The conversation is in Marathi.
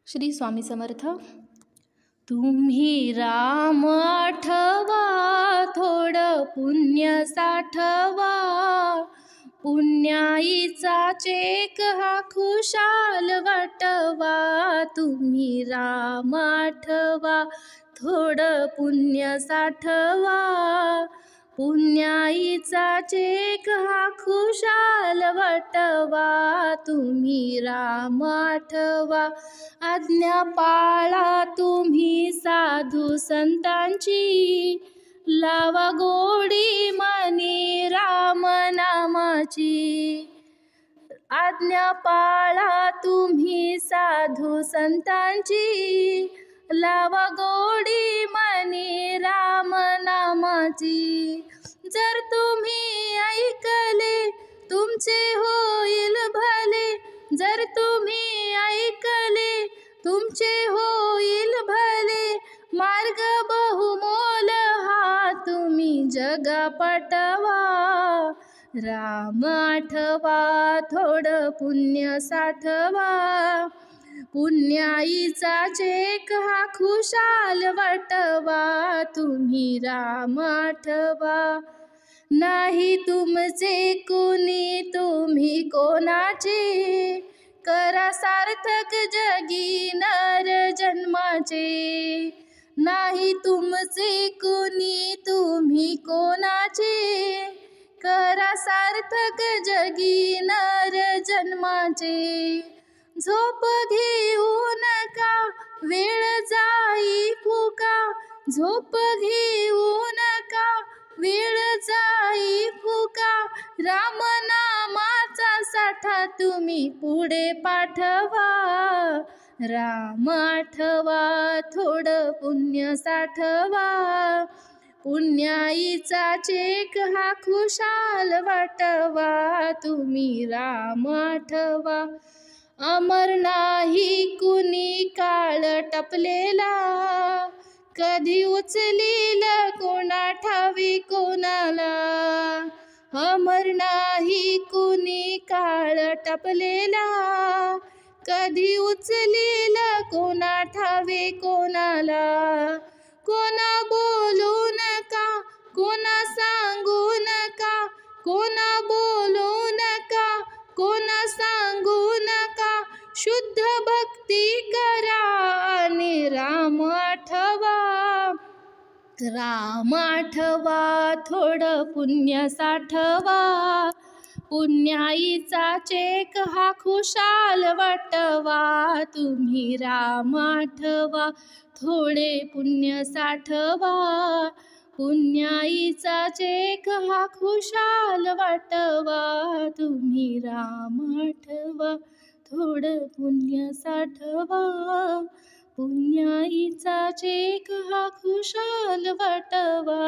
श्री स्वामी समर्थ. तुम्ही राम आठवा, थोडं पुण्य साठवा, पुण्याईचा चेक हा खुशाल वाटवा. तुम्ही राम आठवा, थोडं पुण्य साठवा, पुण्याईचा चेक हा खुशाल वाटवा. तुम्ही राम आठवा, आज्ञा पाळा तुम्ही साधू संतांची, लावा गोडी मनी राम नामाची. आज्ञा पाळा तुम्ही साधू संतांची, लावा गोडी मनी राम नामाची. जर तुम्ही ऐकले तुमचे होईल भले, जर तुम्ही ऐकले तुमचे होईल भले. मार्ग बहुमोल हा तुम्ही जगा पटवा. राम आठवा, थोडं पुण्य साठवा, पुण्याईचा चेक हा खुशाल वाटवा. तुम्ही राम आठवा, नाही तुमचे कुणी तुम्ही कोणाचे, करा सार्थक जगी नर जन्माचे. नाही तुमचे कुणी तुम्ही कोणाचे, करा सार्थक जगी नर जन्माचे. झोप घेऊ नका वेळ जाई फुका, झोप घेऊ नका वेळ जाई फुका. राम नामाचा साठा तुम्ही पुढे पाठवा. राम आठवा, थोडं पुण्य साठवा, पुण्याईचा चेक हा खुशाल वाटवा. तुम्ही राम आठवा, अमर नाही कुणी काळ टपलेला, कधी उचलील कोणा ठावी कोणाला. अमर नाही कुणी काळ टपलेला, कधी उचलील कोणा ठावे कोणाला. कोणा बोलू नका कोणा सांगू नका, कोणा बोलू नका कोणा सांगू नका. शुद्ध भक्ती करा आणि राम आठवा. राम आठवा, थोडं पुण्य साठवा, पुण्याईचा चेक हा खुशाल वाटवा. तुम्ही राम आठवा, थोडे पुण्य साठवा, पुण्याईचा चेक हा खुशाल वाटवा. तुम्ही राम आठवा, थोडं पुण्य साठवा, पुण्याईचा चेक हा खुशाल वाटवा.